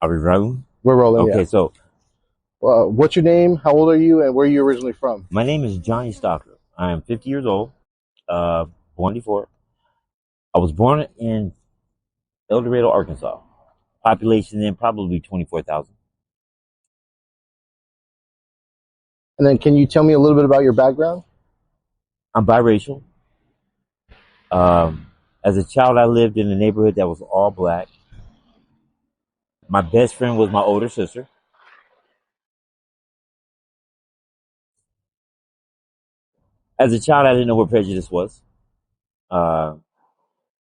Are we rolling? We're rolling, Okay, yeah. so What's your name? How old are you? And where are you originally from? my name is Johnny Stalker. I am 50 years old, born before. I was born in El Dorado, Arkansas. Population then probably 24,000. And then can you tell me a little bit about your background? I'm biracial. Um, as a child, I lived in a neighborhood that was all black. My best friend was my older sister. As a child, I didn't know what prejudice was. Uh,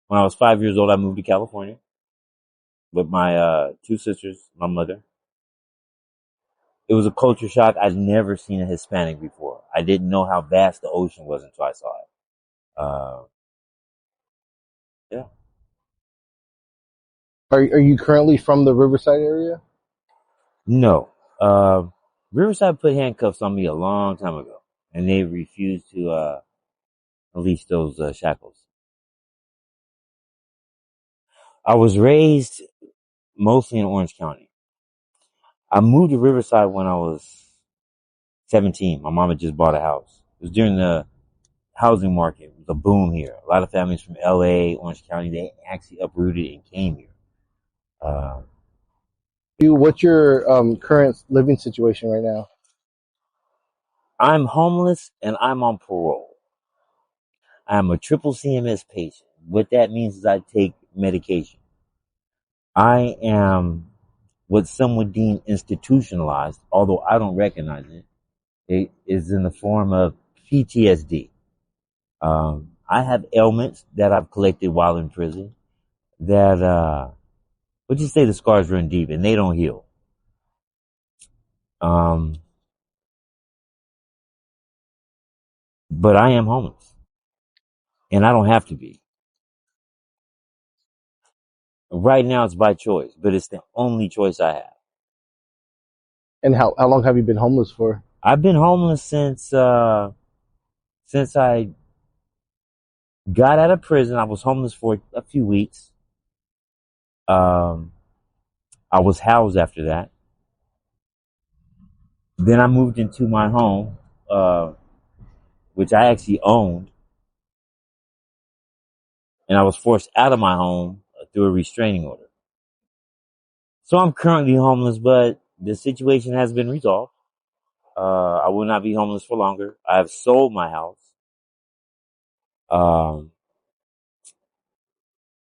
when I was 5 years old, I moved to California with my two sisters, my mother. It was a culture shock. I'd never seen a Hispanic before. I didn't know how vast the ocean was until I saw it. Uh, yeah. Are you currently from the Riverside area? No. Uh, Riverside put handcuffs on me a long time ago, and they refused to release those shackles. I was raised mostly in Orange County. I moved to Riverside when I was 17. My mom had just bought a house. It was during the housing market. It was a boom here. A lot of families from LA, Orange County, they actually uprooted and came here. Uh, What's your current living situation right now? I'm homeless and I'm on parole. I'm a triple CMS patient. What that means is I take medication. I am what some would deem institutionalized, although I don't recognize it. It is in the form of PTSD. I have ailments that I've collected while in prison that, would you say the scars run deep and they don't heal. Um, but I am homeless and I don't have to be. Right now it's by choice, but it's the only choice I have. And how long have you been homeless for? I've been homeless since I got out of prison. I was homeless for a few weeks. Um, I was housed after that. Then I moved into my home, which I actually owned, and I was forced out of my home through a restraining order. So I'm currently homeless, but the situation has been resolved. I will not be homeless for longer. I have sold my house. Um,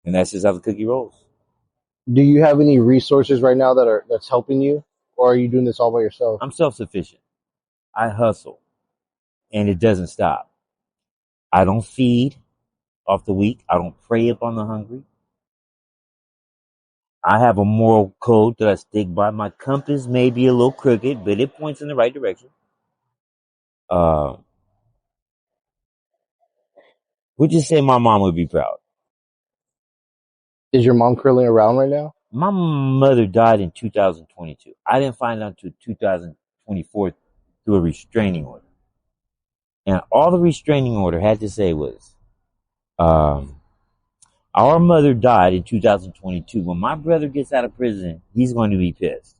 and that's just how the cookie rolls. Do you have any resources right now that's helping you, or are you doing this all by yourself? I'm self-sufficient. I hustle and it doesn't stop. I don't feed off the weak. I don't prey upon the hungry. I have a moral code that I stick by. My compass may be a little crooked, but it points in the right direction. Uh, would you say my mom would be proud? Is your mom currently around right now? My mother died in 2022. I didn't find out until 2024 through a restraining order. And all the restraining order had to say was, our mother died in 2022. When my brother gets out of prison, he's going to be pissed.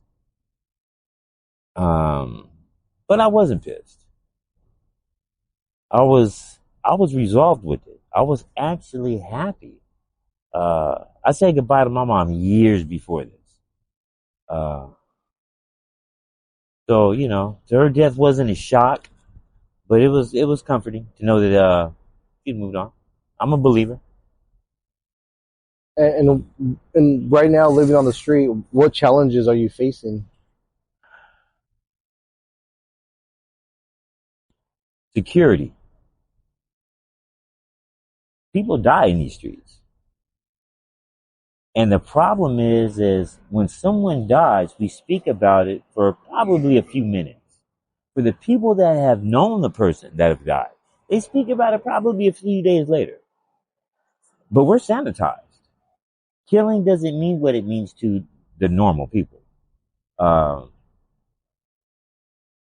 But I wasn't pissed. I was resolved with it. I was actually happy. I said goodbye to my mom years before this. Uh, so, her death wasn't a shock, but it was comforting to know that, she moved on. I'm a believer. And right now, living on the street, what challenges are you facing? Security. People die in these streets. And the problem is when someone dies, we speak about it for probably a few minutes. For the people that have known the person that have died, they speak about it probably a few days later. But we're sanitized. Killing doesn't mean what it means to the normal people.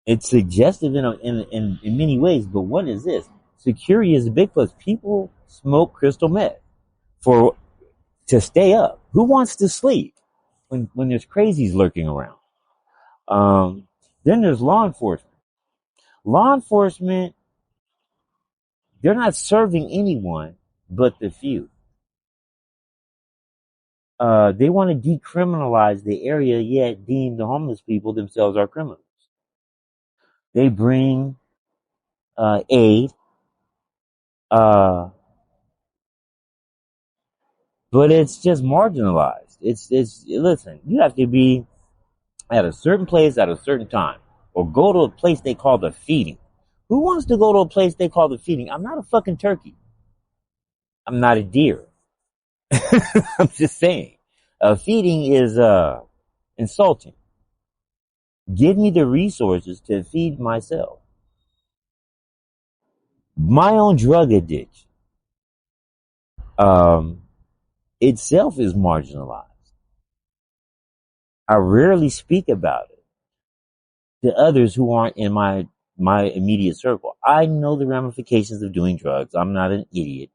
It's suggestive in many ways, but what is this? Security is a big plus. People smoke crystal meth to stay up. Who wants to sleep? when there's crazies lurking around. Then there's law enforcement. Law enforcement, they're not serving anyone but the few. They want to decriminalize the area, yet deem the homeless people themselves are criminals. They bring aid, uh, but it's just marginalized. Listen, you have to be at a certain place at a certain time, or go to a place they call the feeding. Who wants to go to a place they call the feeding? I'm not a fucking turkey. I'm not a deer. I'm just saying. Feeding is insulting. Give me the resources to feed myself. My own drug addiction itself is marginalized. I rarely speak about it to others who aren't in my immediate circle. I know the ramifications of doing drugs. I'm not an idiot.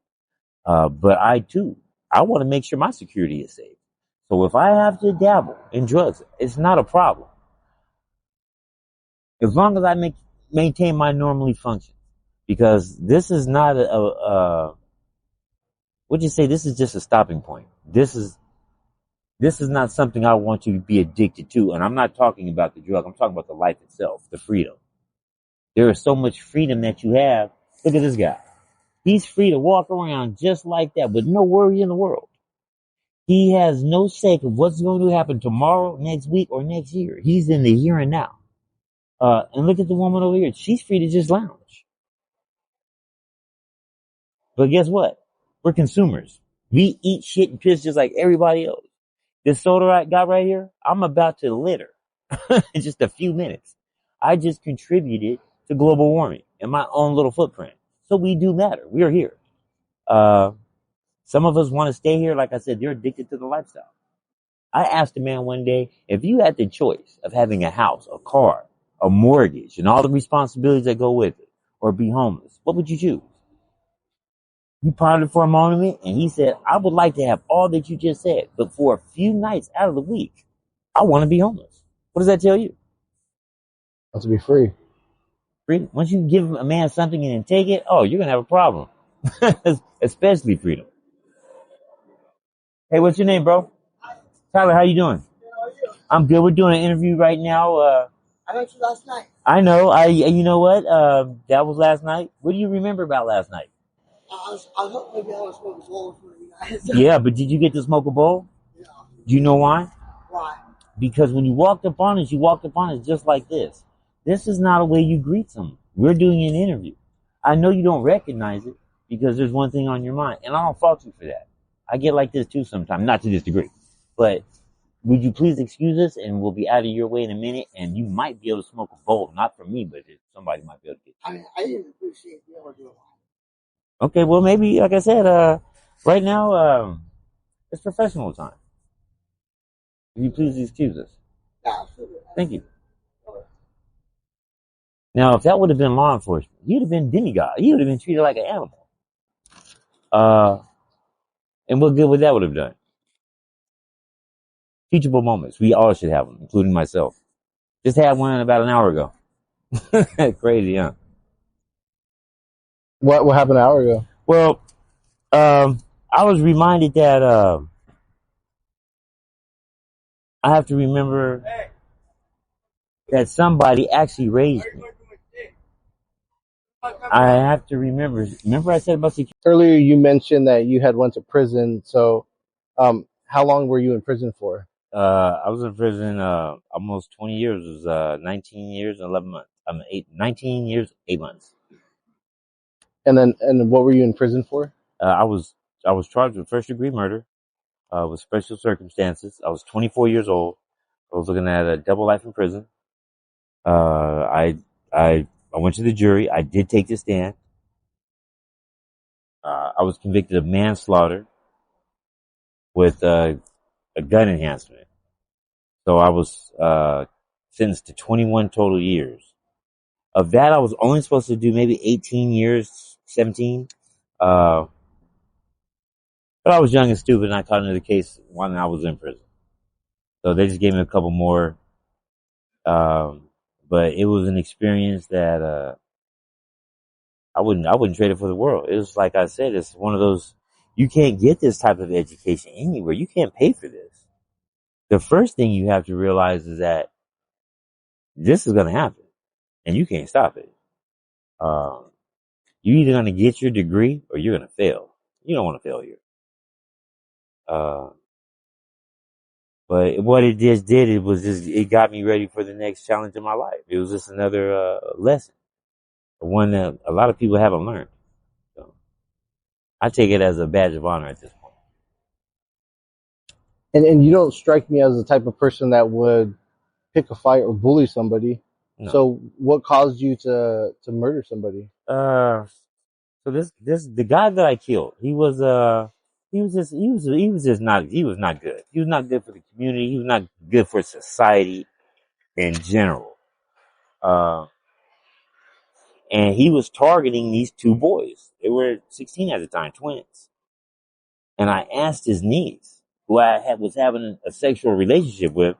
But I too, I want to make sure my security is safe. So if I have to dabble in drugs, it's not a problem. As long as I maintain my normally function. Because this is not would you say this is just a stopping point? This is not something I want you to be addicted to. And I'm not talking about the drug. I'm talking about the life itself, the freedom. There is so much freedom that you have. Look at this guy. He's free to walk around just like that with no worry in the world. He has no sake of what's going to happen tomorrow, next week, or next year. He's in the here and now. And look at the woman over here. She's free to just lounge. But guess what? We're consumers. We eat shit and piss just like everybody else. This soda I got right here, I'm about to litter in just a few minutes. I just contributed to global warming in my own little footprint. So we do matter. We are here. Some of us want to stay here. Like I said, they're addicted to the lifestyle. I asked a man one day, if you had the choice of having a house, a car, a mortgage, and all the responsibilities that go with it, or be homeless, what would you choose? He pondered for a moment and he said, I would like to have all that you just said, but for a few nights out of the week, I want to be homeless. What does that tell you? Want to be free. Freedom. Once you give a man something and then take it, oh, you're going to have a problem. Especially freedom. Hey, what's your name, bro? Tyler, how you doing? I'm good. We're doing an interview right now. I met you last night. I know. You know what? That was last night. What do you remember about last night? I was hoping maybe I was smoke a bowl for you guys. Yeah, but did you get to smoke a bowl? Yeah. Do you know why? Why? Because when you walked up on us, you walked up on us just like this. This is not a way you greet someone. We're doing an interview. I know you don't recognize it because there's one thing on your mind, and I don't fault you for that. I get like this too sometimes, not to this degree. But would you please excuse us, and we'll be out of your way in a minute, and you might be able to smoke a bowl. Not for me, but somebody might be able to get you. I mean, I didn't appreciate being able to do it. Okay, well, maybe, like I said, right now, it's professional time. Will you please excuse us? Yeah, absolutely. Thank you. Now, if that would have been law enforcement, you'd have been demigod. You would have been treated like an animal. And what good would that would have done? Teachable moments. We all should have them, including myself. Just had one about an hour ago. Crazy, huh? What happened an hour ago? Well, I was reminded that I have to remember that somebody actually raised me. I have to remember. Remember I said about security? Earlier, you mentioned that you had went to prison. So, how long were you in prison for? I was in prison almost 20 years. It was 19 years and 11 months. 19 years, 8 months. And what were you in prison for? I was charged with first-degree murder with special circumstances. I was 24 years old. I was looking at a double life in prison. I went to the jury. I did take the stand. I was convicted of manslaughter with a gun enhancement. So I was sentenced to 21 total years. Of that, I was only supposed to do maybe 18 years, 17. But I was young and stupid, and I caught another case when I was in prison. So they just gave me a couple more. But it was an experience that, I wouldn't trade it for the world. It was like I said, it's one of those, you can't get this type of education anywhere. You can't pay for this. The first thing you have to realize is that this is going to happen and you can't stop it. You're either going to get your degree or you're going to fail. You don't want to fail here. But what it just did, it got me ready for the next challenge in my life. It was just another, lesson. One that a lot of people haven't learned. So I take it as a badge of honor at this point. And you don't strike me as the type of person that would pick a fight or bully somebody. No. So what caused you to murder somebody? So the guy that I killed, he was not good. He was not good for the community. He was not good for society in general. And he was targeting these two boys. They were 16 at the time, twins. And I asked his niece, who was having a sexual relationship with,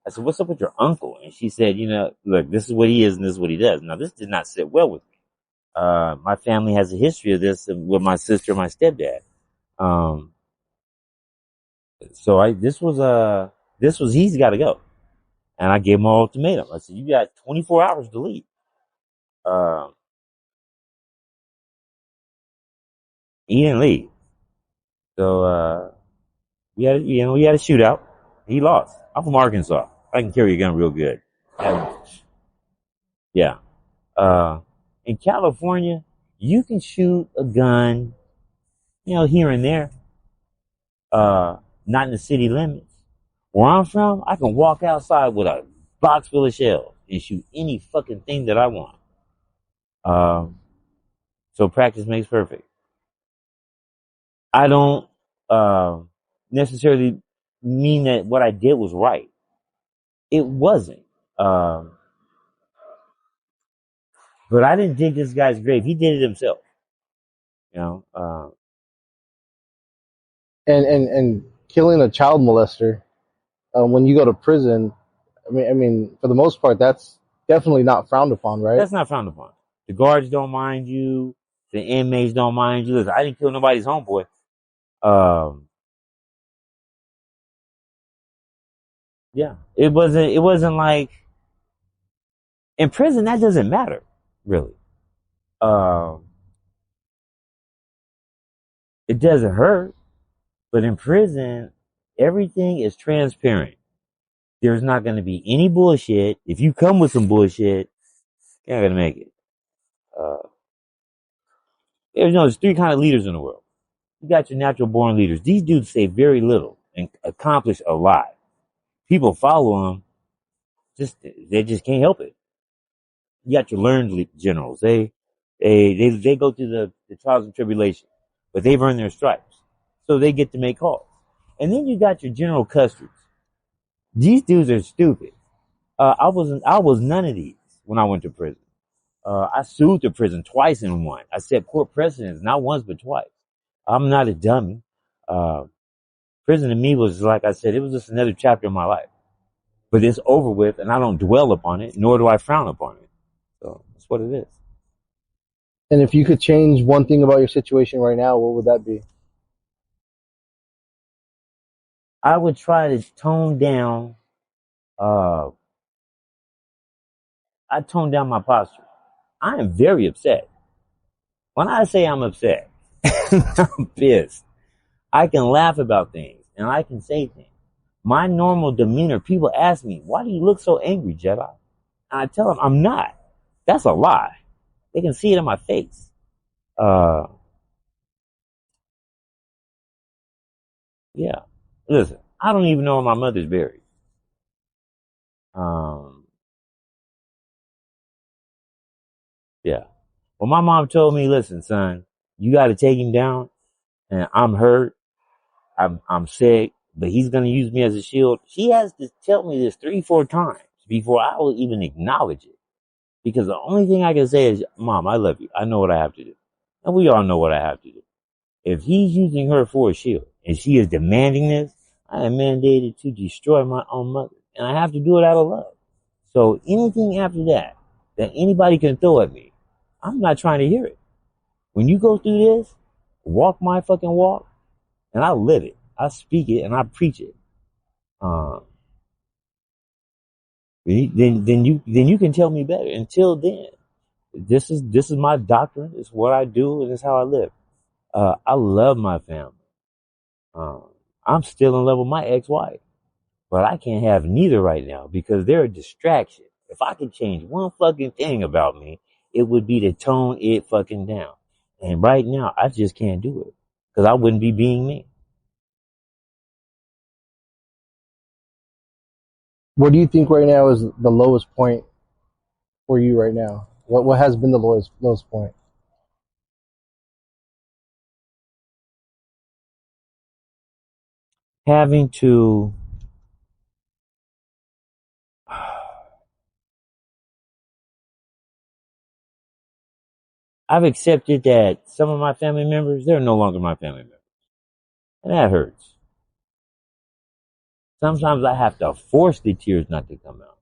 I said, "What's up with your uncle?" And she said, "Look, this is what he is and this is what he does." Now, this did not sit well with me. My family has a history of this with my sister and my stepdad. So he's got to go. And I gave him an ultimatum. I said, "You got 24 hours to leave." He didn't leave. So, we had a shootout. He lost. I'm from Arkansas. I can carry a gun real good. Yeah. In California, you can shoot a gun, here and there. Not in the city limits. Where I'm from, I can walk outside with a box full of shells and shoot any fucking thing that I want. So practice makes perfect. I don't, necessarily mean that what I did was right. It wasn't. But I didn't dig this guy's grave. He did it himself. And killing a child molester, when you go to prison, I mean, for the most part, that's definitely not frowned upon, right? That's not frowned upon. The guards don't mind you. The inmates don't mind you. Listen, I didn't kill nobody's homeboy. Yeah, it wasn't like in prison. That doesn't matter, really. It doesn't hurt, but in prison, everything is transparent. There's not going to be any bullshit. If you come with some bullshit, you're not going to make it. There's three kind of leaders in the world. You got your natural born leaders. These dudes say very little and accomplish a lot. People follow them. They just can't help it. You got your learned generals. They go through the trials and tribulations, but they've earned their stripes. So they get to make calls. And then you got your general custards. These dudes are stupid. I was none of these when I went to prison. I sued the prison twice and won. I set court precedents, not once, but twice. I'm not a dummy. Prison to me was, like I said, it was just another chapter of my life. But it's over with, and I don't dwell upon it, nor do I frown upon it. So that's what it is. And if you could change one thing about your situation right now, what would that be? I would try to tone down my posture. I am very upset. When I say I'm upset, I'm pissed. I can laugh about things and I can say things. My normal demeanor, people ask me, "Why do you look so angry, Jedi?" And I tell them I'm not. That's a lie. They can see it in my face. Yeah. Listen, I don't even know where my mother's buried. Yeah. Well, my mom told me, "Listen, son, you got to take him down, and I'm hurt. I'm sick, but he's going to use me as a shield." She has to tell me this 3-4 times before I will even acknowledge it. Because the only thing I can say is, "Mom, I love you. I know what I have to do." And we all know what I have to do. If he's using her for a shield and she is demanding this, I am mandated to destroy my own mother, and I have to do it out of love. So anything after that anybody can throw at me, I'm not trying to hear it. When you go through this, walk my fucking walk, and I live it. I speak it and I preach it. Then you can tell me better. Until then, this is my doctrine. It's what I do, and it's how I live. I love my family. I'm still in love with my ex-wife, but I can't have neither right now because they're a distraction. If I could change one fucking thing about me, it would be to tone it fucking down. And right now, I just can't do it because I wouldn't be being me. What do you think right now is the lowest point for you right now? What has been the lowest point? Having to I've accepted that some of my family members, they're no longer my family members. And that hurts. Sometimes I have to force the tears not to come out.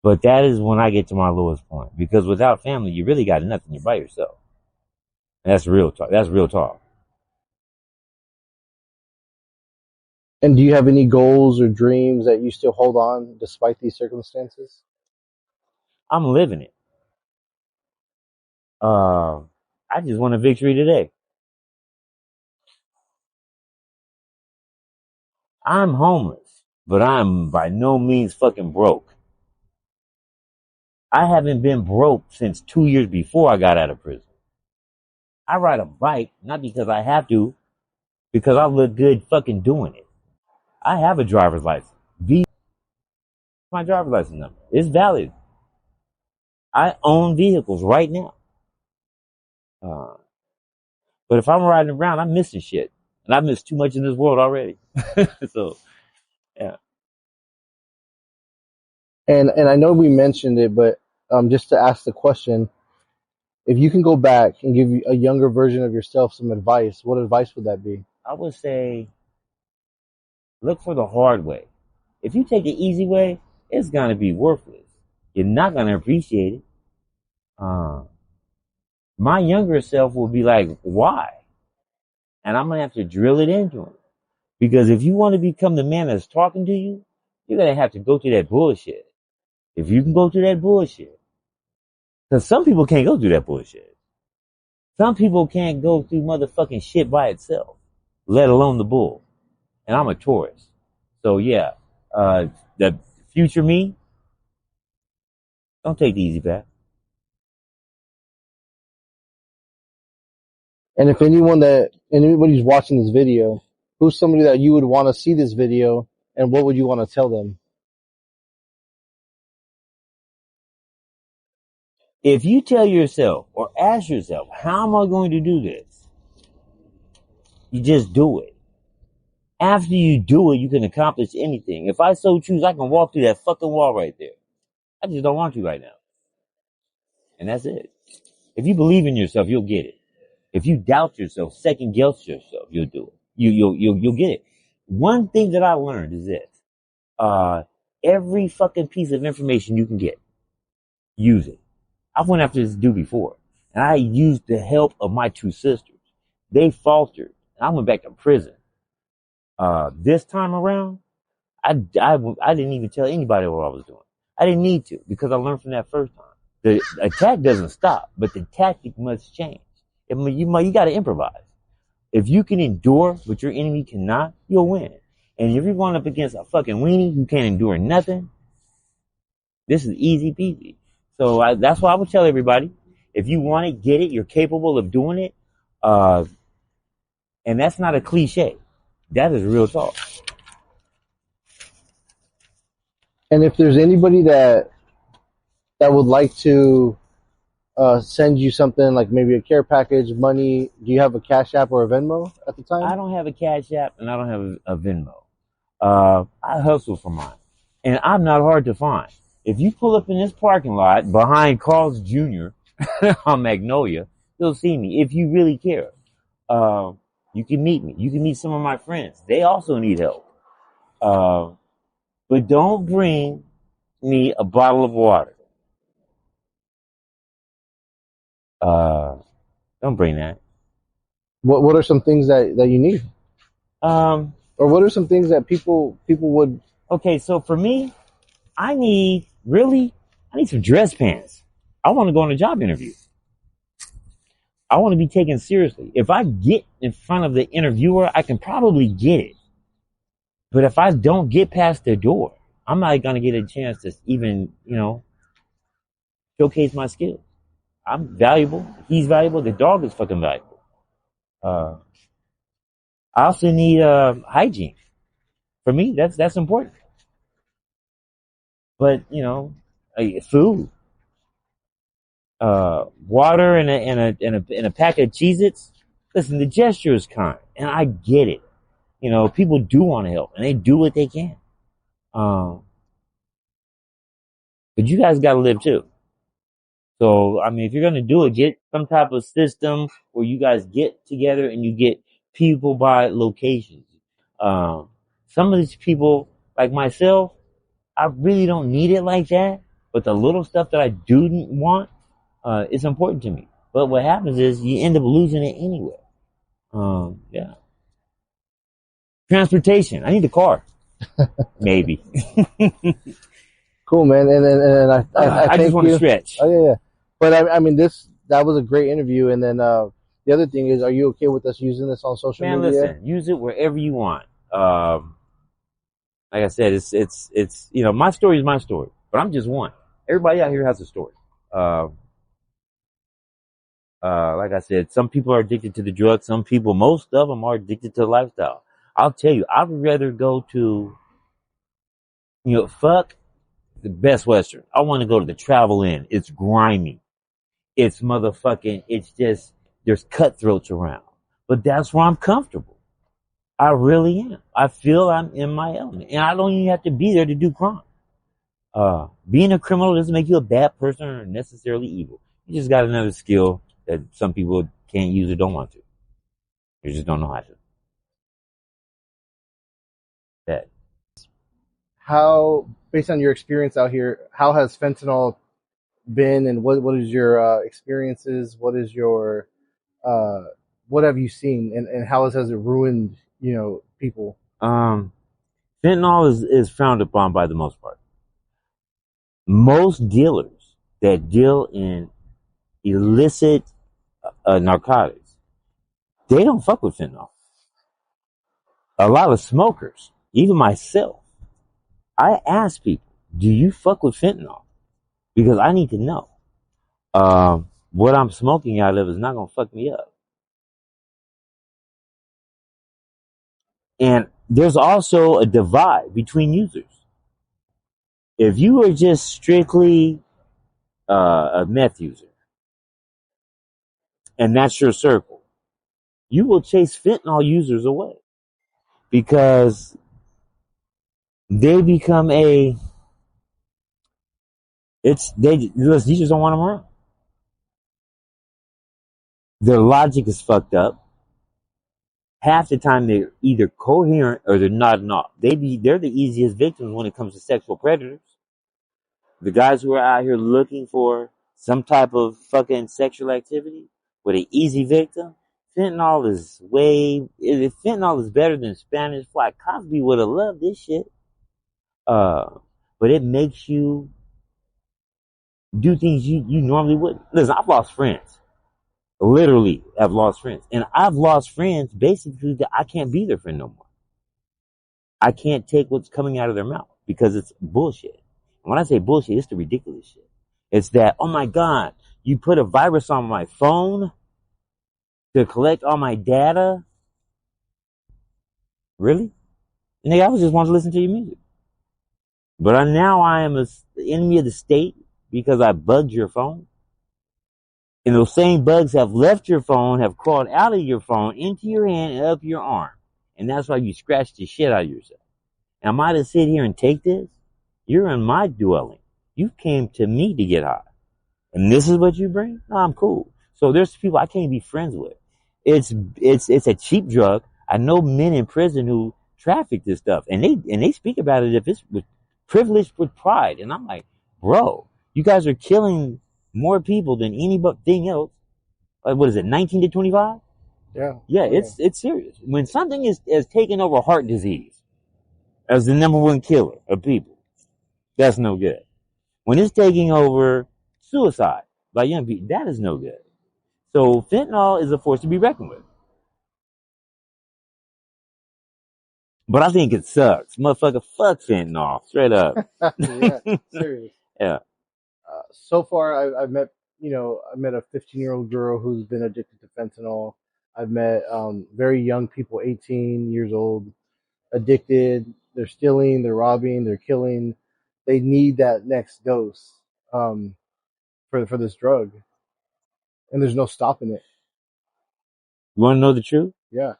But that is when I get to my lowest point. Because without family, you really got nothing. You're by yourself. And that's real talk. That's real talk. And do you have any goals or dreams that you still hold on despite these circumstances? I'm living it. I just want a victory today. I'm homeless, but I'm by no means fucking broke. I haven't been broke since 2 years before I got out of prison. I ride a bike, not because I have to, because I look good fucking doing it. I have a driver's license. My driver's license number. It's valid. I own vehicles right now. But if I'm riding around, I'm missing shit. And I miss too much in this world already. So, yeah. And I know we mentioned it, but just to ask the question, if you can go back and give a younger version of yourself some advice, what advice would that be? I would say, look for the hard way. If you take the easy way, it's going to be worthless. You're not going to appreciate it. My younger self will be like, why? And I'm going to have to drill it into him. Because if you want to become the man that's talking to you, you're going to have to go through that bullshit. If you can go through that bullshit. Because some people can't go through that bullshit. Some people can't go through motherfucking shit by itself, let alone the bull. And I'm a Taurus. So yeah, the future me, don't take the easy path. And if anybody's watching this video, who's somebody that you would want to see this video, and what would you want to tell them? If you tell yourself or ask yourself, how am I going to do this? You just do it. After you do it, you can accomplish anything. If I so choose, I can walk through that fucking wall right there. I just don't want to right now. And that's it. If you believe in yourself, you'll get it. If you doubt yourself, second guess yourself, you'll do it. You'll get it. One thing that I learned is this. Every fucking piece of information you can get, use it. I went after this dude before, and I used the help of my two sisters. They faltered, and I went back to prison. This time around, I didn't even tell anybody what I was doing. I didn't need to because I learned from that first time. The attack doesn't stop, but the tactic must change. You got to improvise. If you can endure what your enemy cannot, you'll win. And if you're going up against a fucking weenie who can't endure nothing, this is easy peasy. So that's why I would tell everybody, if you want it, get it. You're capable of doing it. And that's not a cliche. That is real talk. And if there's anybody that would like to send you something like maybe a care package, money, do you have a Cash App or a Venmo at the time? I don't have a Cash App and I don't have a Venmo. I hustle for mine. And I'm not hard to find. If you pull up in this parking lot behind Carl's Jr. on Magnolia, you'll see me if you really care. You can meet me. You can meet some of my friends. They also need help. But don't bring me a bottle of water. Don't bring that. What are some things that you need? Um, Or what are some things that people would? okay, so for me, I need some dress pants. I want to go on a job interview. I want to be taken seriously. If I get in front of the interviewer, I can probably get it. But if I don't get past the door, I'm not going to get a chance to even, showcase my skills. I'm valuable. He's valuable. The dog is fucking valuable. I also need hygiene. For me, that's important. But food, water, and a pack of Cheez-Its. Listen, the gesture is kind, and I get it. People do want to help, and they do what they can. But you guys got to live too. So, I mean, if you're going to do it, get some type of system where you guys get together and you get people by locations. Some of these people, like myself, I really don't need it like that. But the little stuff that I do want, it's important to me. But what happens is you end up losing it anyway. Yeah. Transportation. I need a car. Maybe. Cool, man. And I just want to stretch. Oh yeah. But I mean, that was a great interview. And then the other thing is, are you okay with us using this on social media? Listen, use it wherever you want. Like I said, it's my story is my story, but I'm just one. Everybody out here has a story. Like I said, some people are addicted to the drugs. Most of them are addicted to the lifestyle. I'll tell you, I'd rather go to, fuck the Best Western. I want to go to the Travel Inn. It's grimy. It's motherfucking, it's just, there's cutthroats around. But that's where I'm comfortable. I really am. I feel I'm in my element. And I don't even have to be there to do crime. Being a criminal doesn't make you a bad person or necessarily evil. You just got another skill that some people can't use or don't want to. You just don't know how to. That. How, based on your experience out here, how has fentanyl been, and what is your experiences? What is your what have you seen, and how has it ruined people? Fentanyl is frowned upon by the most part. Most dealers that deal in illicit narcotics, they don't fuck with fentanyl. A lot of smokers, even myself, I ask people, do you fuck with fentanyl? Because I need to know. What I'm smoking out of is not going to fuck me up. And there's also a divide between users. If you are just strictly a meth user, and that's your circle, you will chase fentanyl users away because they become they just don't want them around. Their logic is fucked up. Half the time they're either coherent or they're not enough. They're the easiest victims when it comes to sexual predators. The guys who are out here looking for some type of fucking sexual activity with an easy victim, fentanyl is better than Spanish Fly. Cosby would have loved this shit. But it makes you do things you normally wouldn't. Listen, I've lost friends. Literally, I've lost friends. And I've lost friends basically that I can't be their friend no more. I can't take what's coming out of their mouth because it's bullshit. And when I say bullshit, it's the ridiculous shit. It's that, oh my God, you put a virus on my phone to collect all my data? Really? Nigga, I was just wanting to listen to your music. But now I am the enemy of the state because I bugged your phone. And those same bugs have left your phone, have crawled out of your phone, into your hand, and up your arm. And that's why you scratched the shit out of yourself. Am I to sit here and take this? You're in my dwelling. You came to me to get high. And this is what you bring? No, I'm cool. So there's people I can't be friends with. It's a cheap drug. I know men in prison who traffic this stuff, and they speak about it if it's with privilege with pride. And I'm like, bro, you guys are killing more people than anything else. Like, what is it, 19 to 25? Yeah. Yeah, Oh, yeah. it's serious. When something is taking over heart disease as the number one killer of people, that's no good. When it's taking over suicide by young people, that is no good. So fentanyl is a force to be reckoned with. But I think it sucks. Motherfucker, fuck fentanyl. Straight up. Yeah, serious. Yeah. So far, I've met, I met a 15-year-old girl who's been addicted to fentanyl. I've met very young people, 18 years old, addicted. They're stealing, they're robbing, they're killing. They need that next dose um, for this drug, and there's no stopping it. You want to know the truth? Yeah.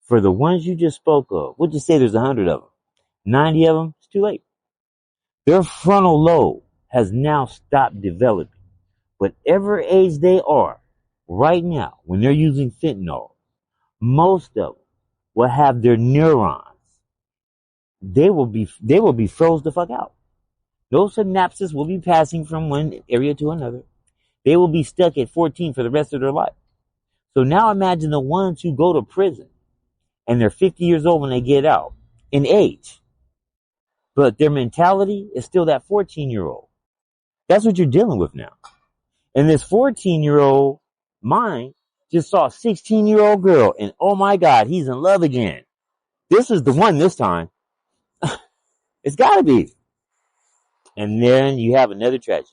For the ones you just spoke of, we'll just say there's 100 of them. 90 of them, it's too late. Their frontal lobe has now stopped developing. Whatever age they are, right now, when they're using fentanyl, most of them will have their neurons. They will be froze the fuck out. Those synapses will be passing from one area to another. They will be stuck at 14 for the rest of their life. So now imagine the ones who go to prison and they're 50 years old when they get out in age, but their mentality is still that 14-year-old. That's what you're dealing with now. And this 14-year-old mind just saw a 16-year-old girl, and oh my God, he's in love again. This is the one this time. It's gotta be. And then you have another tragedy.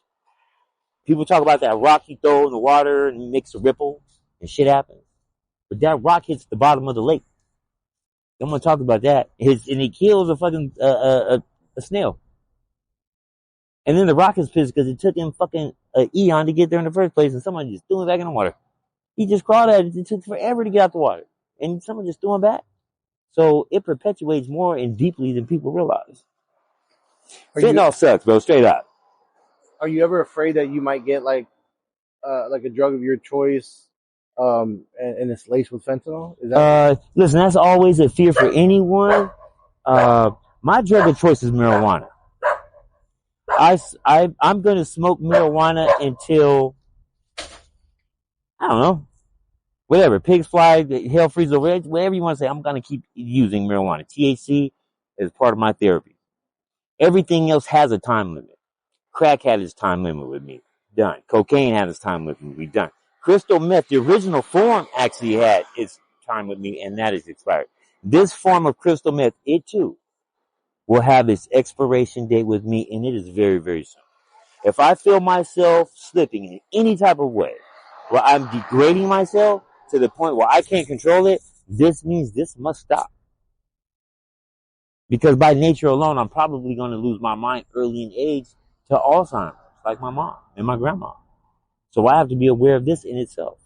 People talk about that rock you throw in the water and it makes a ripple and shit happens. But that rock hits the bottom of the lake. I'm gonna talk about that. And it kills a fucking a snail. And then the rock is pissed because it took him fucking an eon to get there in the first place, and someone just threw him back in the water. He just crawled out. It took forever to get out the water, and someone just threw him back. So it perpetuates more and deeply than people realize. Fentanyl sucks, bro. Straight up. Are you ever afraid that you might get like a drug of your choice, and it's laced with fentanyl? Is that Listen, that's always a fear for anyone. My drug of choice is marijuana. I'm going to smoke marijuana until, I don't know, whatever, pigs fly, hell freezes over, whatever you want to say. I'm going to keep using marijuana. THC is part of my therapy. Everything else has a time limit. Crack had its time limit with me. Done. Cocaine had its time limit with me. Done. Crystal meth, the original form, actually had its time with me, and that is expired. This form of crystal meth, it too, will have its expiration date with me, and it is very, very soon. If I feel myself slipping in any type of way, where I'm degrading myself to the point where I can't control it, this means this must stop. Because by nature alone, I'm probably going to lose my mind early in age to Alzheimer's, like my mom and my grandma. So I have to be aware of this in itself.